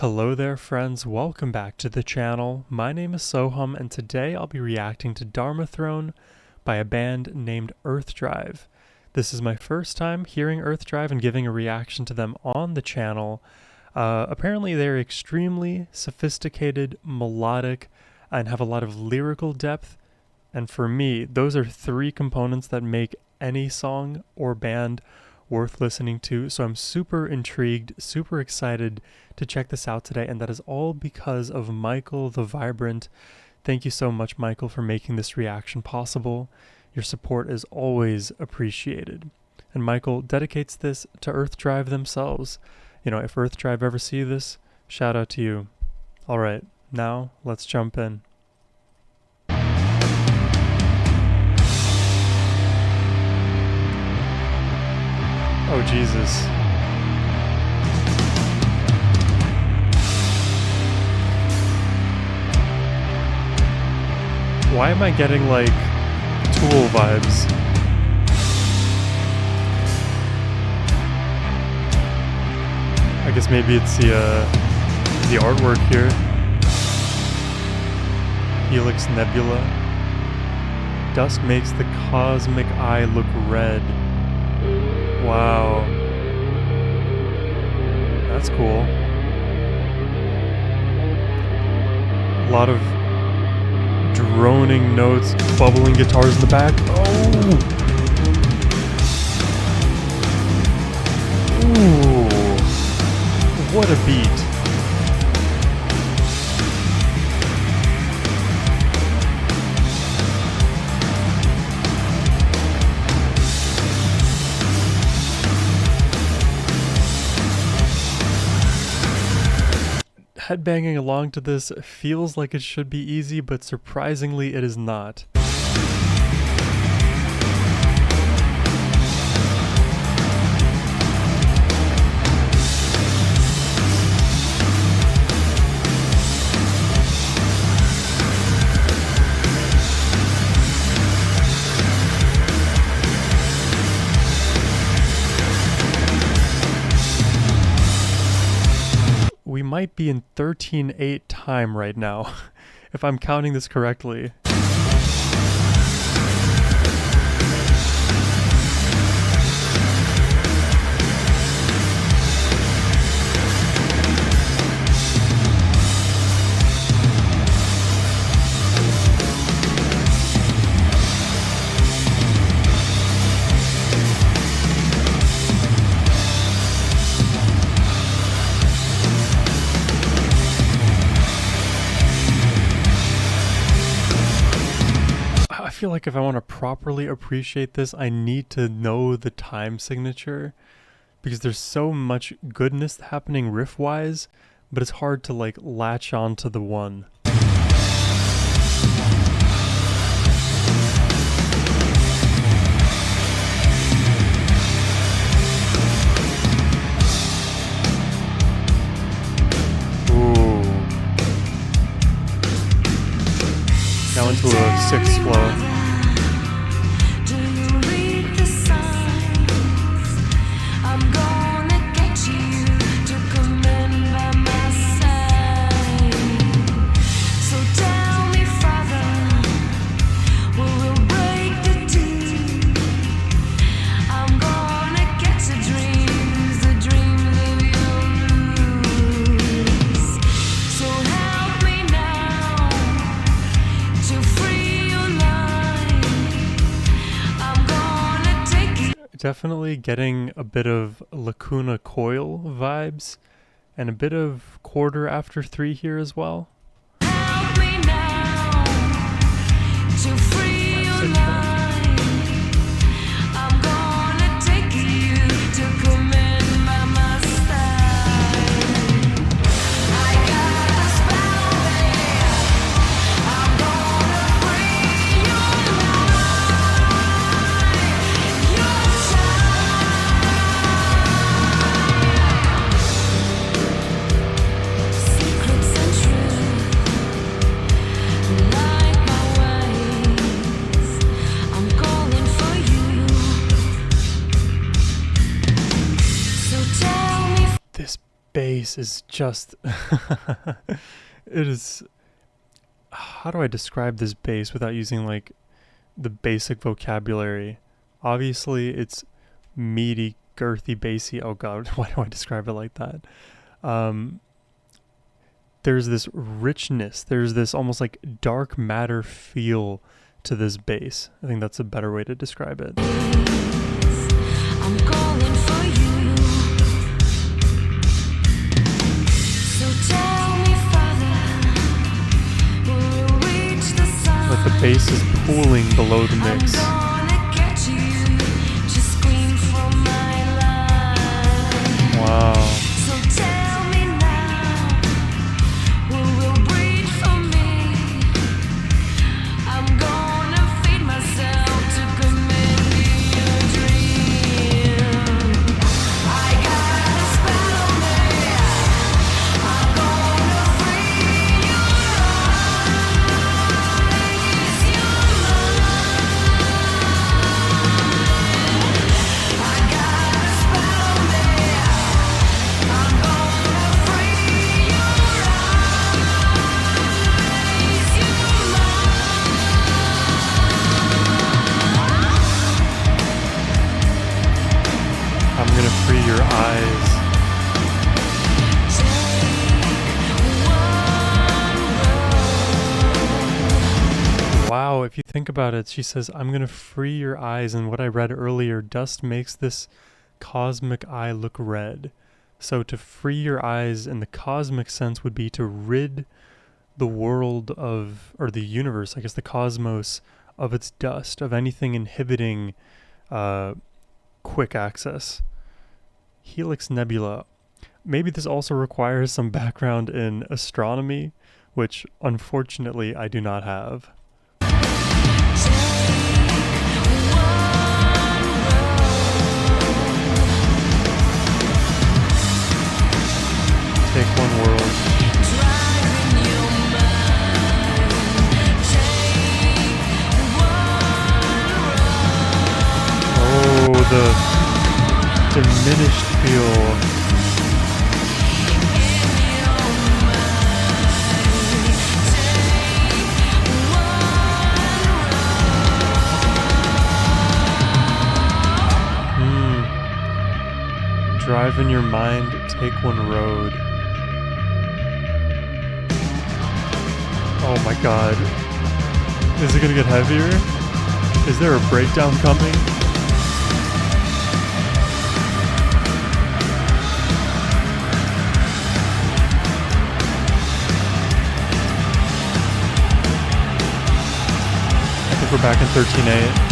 Hello there friends, welcome back to the channel. My name is Sohum and today I'll be reacting to DHARMA Throne by a band named Earth Drive. This is my first time hearing Earth Drive and giving a reaction to them on the channel. Apparently they're extremely sophisticated, melodic, and have a lot of lyrical depth. And for me, those are three components that make any song or band worth listening to. So I'm super intrigued, super excited to check this out today. And that is all because of Michael the Vibrant. Thank you so much, Michael, for making this reaction possible. Your support is always appreciated. And Michael dedicates this to Earth Drive themselves. You know, if Earth Drive ever see this, shout out to you. All right, now let's jump in. Oh, Jesus. Why am I getting, like, Tool vibes? I guess maybe it's the artwork here. Helix Nebula. Dusk makes the cosmic eye look red. Wow. That's cool. A lot of droning notes, bubbling guitars in the back. Oh! Ooh. What a beat. Headbanging along to this feels like it should be easy, but surprisingly it is not. We might be in 13/8 time right now, if I'm counting this correctly. I feel like if I want to properly appreciate this, I need to know the time signature, because there's so much goodness happening riff-wise, but it's hard to like latch on to the one. Ooh. Now into a sixth flow. Definitely getting a bit of Lacuna Coil vibes and a bit of Quarter After 3 here as well. Help me now to free your mind. I'm gonna take you to command by my side. I got a spell there. I'm gonna free your mind. Your secrets and truth, light my ways. bass is just it is, how do I describe this bass without using like the basic vocabulary? Obviously it's meaty, girthy, bassy. Oh god, why do I describe it like that? There's this richness, there's this almost like dark matter feel to this bass. I think that's a better way to describe it. I'm calling for you. So tell me, Father, will you reach the sun? Like the bass is pooling below the mix. I'm gonna get you to scream from my life. Wow. So tell me now, who will breathe for me? I'm gonna feed myself to commit me a dream. I got a spell on me. I'm gonna free your eyes, your mind. I got a spell on me. I'm gonna free your eyes, your I'm gonna free your eyes. Wow, if you think about it, she says, I'm gonna free your eyes, and what I read earlier, dust makes this cosmic eye look red. So to free your eyes in the cosmic sense would be to rid the world of, or the universe, I guess the cosmos, of its dust, of anything inhibiting quick access. Helix Nebula. Maybe this also requires some background in astronomy, which unfortunately I do not have. Take one world. Oh, the diminished feel. Drive in your mind, take one road. Oh my god. Is it gonna get heavier? Is there a breakdown coming? I think we're back in 13.8.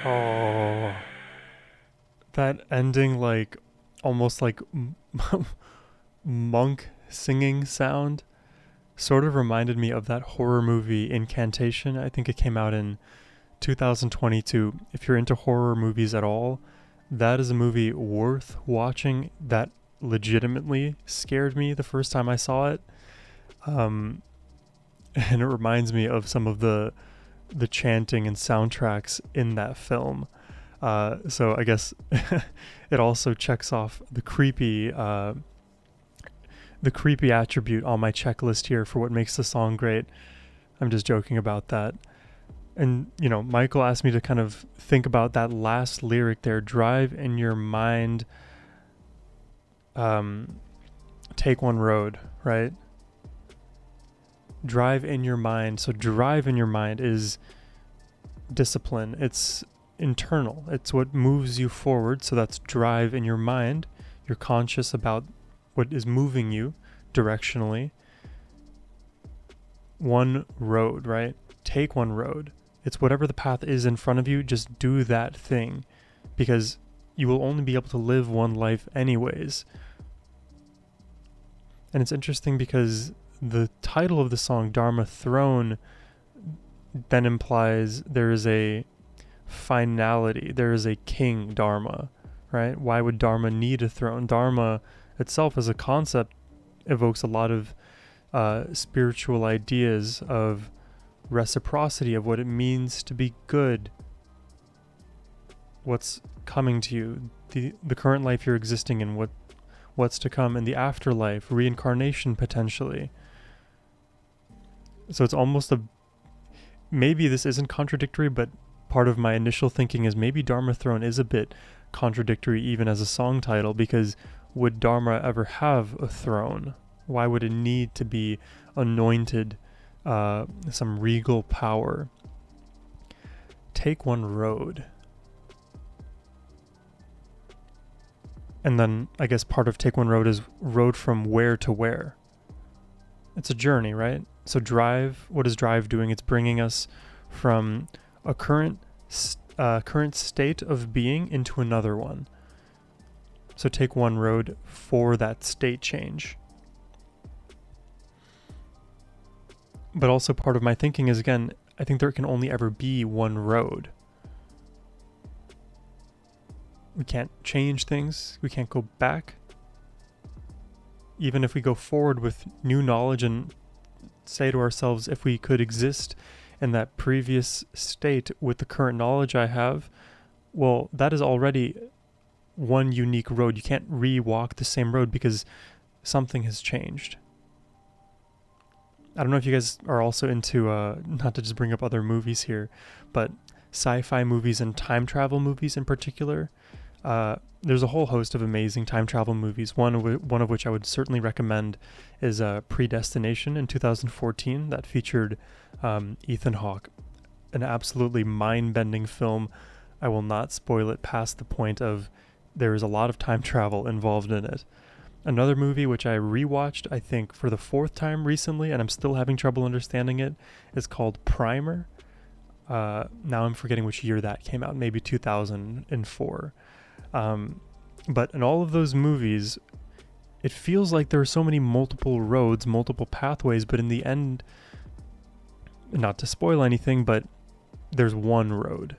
Oh, that ending, like almost like monk singing sound, sort of reminded me of that horror movie Incantation. I think it came out in 2022. If you're into horror movies at all, that is a movie worth watching. That legitimately scared me the first time I saw it. And it reminds me of some of the chanting and soundtracks in that film. So I guess it also checks off the creepy attribute on my checklist here for what makes the song great. I'm just joking about that. And, you know, Michael asked me to kind of think about that last lyric there, drive in your mind, take one road, right? Drive in your mind. So drive in your mind is discipline. It's internal. It's what moves you forward. So that's drive in your mind. You're conscious about what is moving you directionally. One road, right? Take one road. It's whatever the path is in front of you, just do that thing, because you will only be able to live one life anyways. And it's interesting because the title of the song, Dharma Throne, then implies there is a finality. There is a king, Dharma, right? Why would Dharma need a throne? Dharma itself as a concept evokes a lot of spiritual ideas of reciprocity, of what it means to be good, what's coming to you, the current life you're existing in, what's to come in the afterlife, reincarnation potentially. So it's almost maybe this isn't contradictory, but part of my initial thinking is maybe Dharma Throne is a bit contradictory even as a song title, because would Dharma ever have a throne? Why would it need to be anointed, some regal power? Take one road. And then I guess part of Take One Road is road from where to where. It's a journey, right? So drive, what is drive doing? It's bringing us from a current state of being into another one. So take one road for that state change. But also part of my thinking is, again, I think there can only ever be one road. We can't change things. We can't go back. Even if we go forward with new knowledge and say to ourselves, if we could exist in that previous state with the current knowledge I have, well, that is already one unique road. You can't re-walk the same road because something has changed. I don't know if you guys are also into, not to just bring up other movies here, but sci-fi movies and time travel movies in particular. There's a whole host of amazing time travel movies. One of which I would certainly recommend is Predestination in 2014 that featured Ethan Hawke. An absolutely mind-bending film. I will not spoil it past the point of there is a lot of time travel involved in it. Another movie which I rewatched, I think, for the 4th time recently, and I'm still having trouble understanding it, is called Primer. Now I'm forgetting which year that came out, maybe 2004. But in all of those movies, it feels like there are so many multiple roads, multiple pathways, but in the end, not to spoil anything, but there's one road.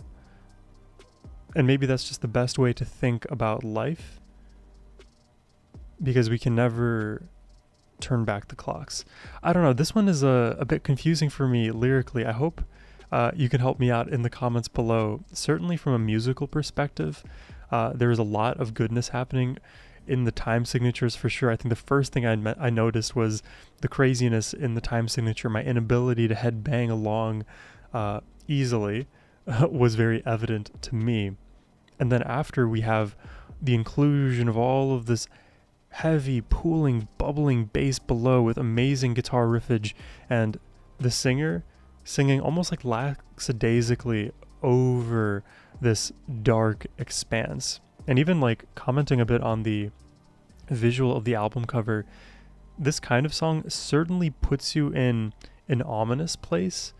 And maybe that's just the best way to think about life, because we can never turn back the clocks. I don't know, this one is a bit confusing for me lyrically. I hope you can help me out in the comments below. Certainly from a musical perspective, there is a lot of goodness happening in the time signatures for sure. I think the first thing I noticed was the craziness in the time signature. My inability to headbang along easily was very evident to me. And then after, we have the inclusion of all of this heavy, pooling, bubbling bass below with amazing guitar riffage, and the singer singing almost like lackadaisically over this dark expanse. And even like commenting a bit on the visual of the album cover, this kind of song certainly puts you in an ominous place.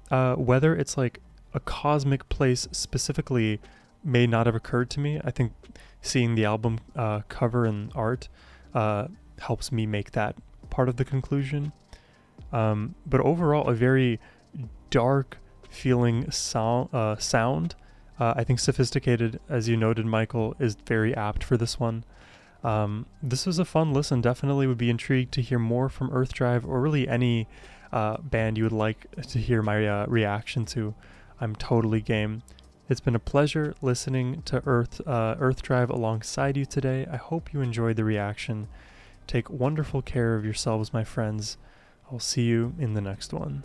Whether it's like a cosmic place specifically may not have occurred to me. I think seeing the album cover and art helps me make that part of the conclusion. But overall, a very dark feeling sound. I think Sophisticated, as you noted, Michael, is very apt for this one. This was a fun listen. Definitely would be intrigued to hear more from Earth Drive, or really any band you would like to hear my reaction to. I'm totally game. It's been a pleasure listening to Earth Drive alongside you today. I hope you enjoyed the reaction. Take wonderful care of yourselves, my friends. I'll see you in the next one.